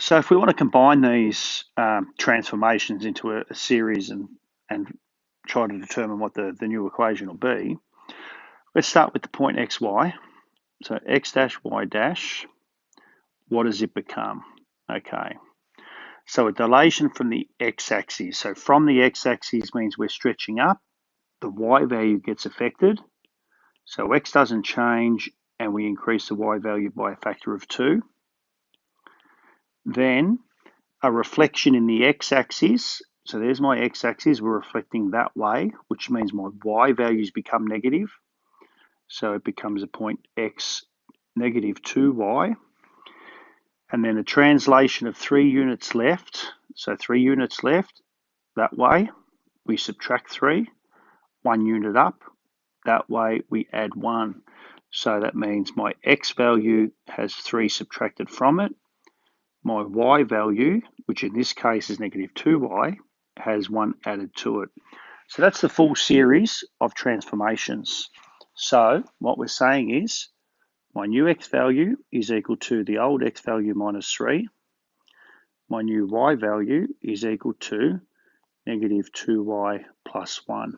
So if we want to combine these transformations into a series and try to determine what the new equation will be, let's start with the point xy. So x dash y dash, what does it become? Okay, so a dilation from the x-axis. So from the x-axis means we're stretching up, the y value gets affected. So x doesn't change and we increase the y value by a factor of 2. Then a reflection in the x-axis. So there's my x-axis, we're reflecting that way, which means my y values become negative. So it becomes a point x negative 2y. And then a translation of 3 units left. So 3 units left, that way we subtract 3, 1 unit up, that way we add 1. So that means my x value has 3 subtracted from it. My y value, which in this case is negative 2y, has 1 added to it. So that's the full series of transformations. So what we're saying is my new x value is equal to the old x value minus 3. My new y value is equal to negative 2y plus 1.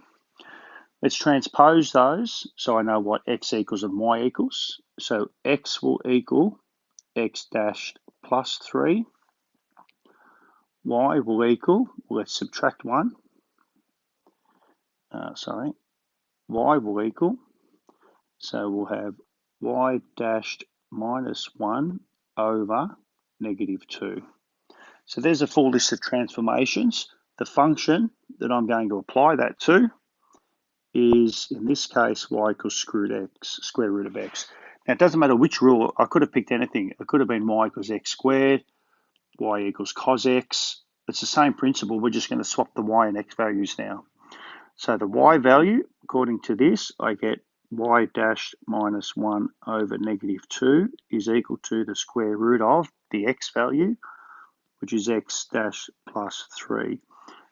Let's transpose those so I know what x equals and y equals. So x will equal x dashed plus 3. Y will equal, let's subtract 1. Y will equal, so we'll have y dashed minus 1 over negative 2. So there's a full list of transformations. The function that I'm going to apply that to is, in this case, y equals square root of x. Now, it doesn't matter which rule. I could have picked anything. It could have been y equals x squared, y equals cos x. It's the same principle. We're just going to swap the y and x values now. So the y value, according to this, I get y dash minus 1 over negative 2 is equal to the square root of the x value, which is x dash plus 3.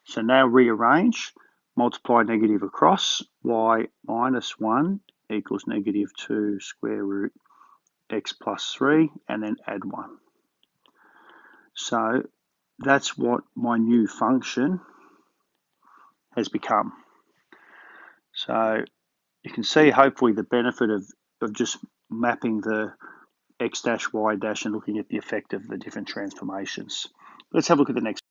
So now rearrange, multiply negative across, y minus 1 equals negative 2 square root x plus 3, and then add 1. So that's what my new function has become. So you can see hopefully the benefit of just mapping the x dash y dash and looking at the effect of the different transformations. Let's have a look at the next.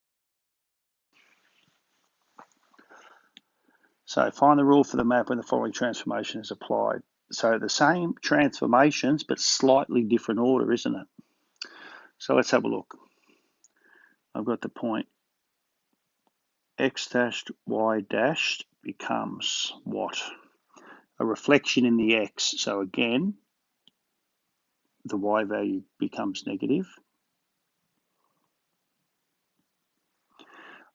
So find the rule for the map when the following transformation is applied. So the same transformations, but slightly different order, isn't it? So let's have a look. I've got the point x dashed y dashed becomes what? A reflection in the x. So again, the y value becomes negative.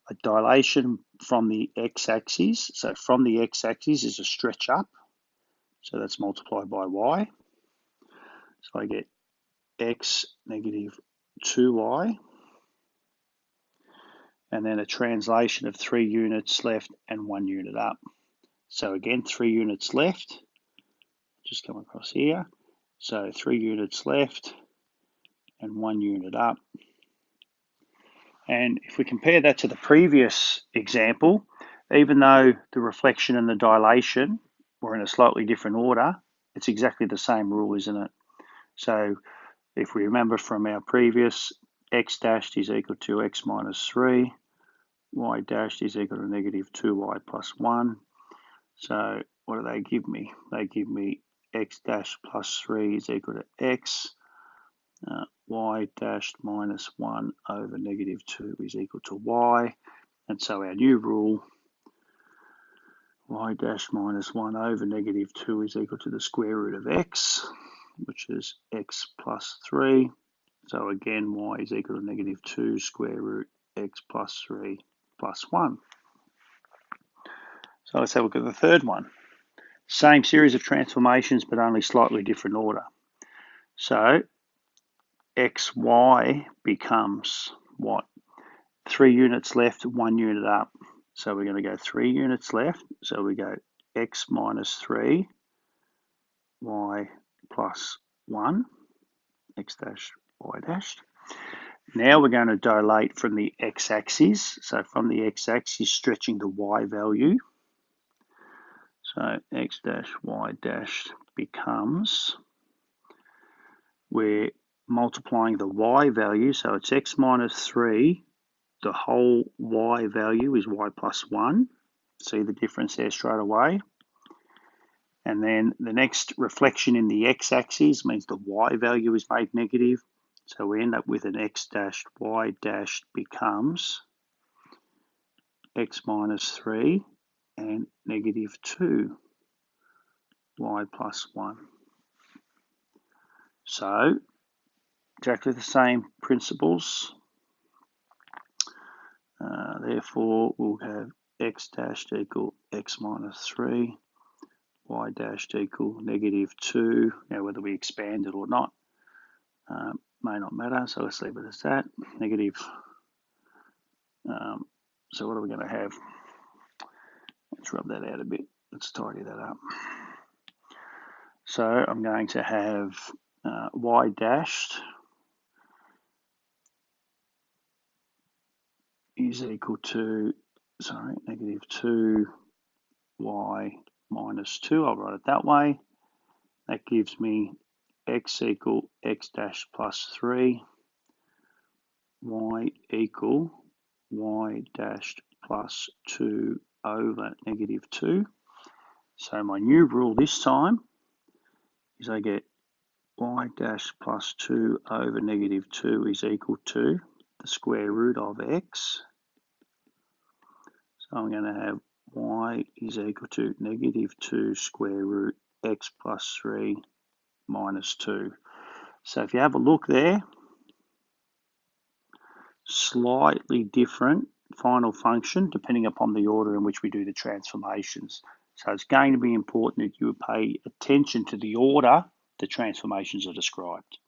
A dilation from the x-axis. So from the x-axis is a stretch up. So that's multiplied by y. So I get x negative 2y. And then a translation of 3 units left and 1 unit up. So again, 3 units left. Just come across here. So 3 units left and 1 unit up. And if we compare that to the previous example, even though the reflection and the dilation were in a slightly different order, it's exactly the same rule, isn't it? So if we remember from our previous, x dashed is equal to x minus 3, y dashed is equal to negative 2y plus 1. So what do they give me? They give me x dash plus 3 is equal to x. Y dashed minus 1 over negative 2 is equal to y. And so our new rule, y dash minus 1 over negative 2 is equal to the square root of x, which is x plus 3. So again, y is equal to negative 2 square root x plus 3 plus 1. So let's have a look at the third one. Same series of transformations, but only slightly different order. So xy becomes what? 3 units left, 1 unit up. So we're going to go 3 units left. So we go x minus 3, y plus 1, x dash y dashed. Now we're going to dilate from the x-axis. So from the x-axis, stretching the y value. So x dash y dash becomes, we're multiplying the y value, so it's x minus 3. The whole y value is y plus 1. See the difference there straight away. And then the next reflection in the x-axis means the y value is made negative. So we end up with an x dashed y dashed becomes x minus 3 and negative 2 y plus 1. So exactly the same principles. Therefore, we'll have x dashed equal x minus 3, y dashed equal negative 2. Now, whether we expand it or not may not matter, so let's leave it as that. Negative. So what are we going to have? Let's rub that out a bit. Let's tidy that up. So I'm going to have y dashed is equal to, negative 2y minus 2. I'll write it that way. That gives me x equal x dash plus 3, y equal y dashed plus 2 over negative 2. So my new rule this time is I get y dash plus 2 over negative 2 is equal to the square root of x. So I'm going to have y is equal to negative 2 square root x plus 3 minus 2. So if you have a look there, slightly different final function depending upon the order in which we do the transformations. So it's going to be important that you pay attention to the order the transformations are described.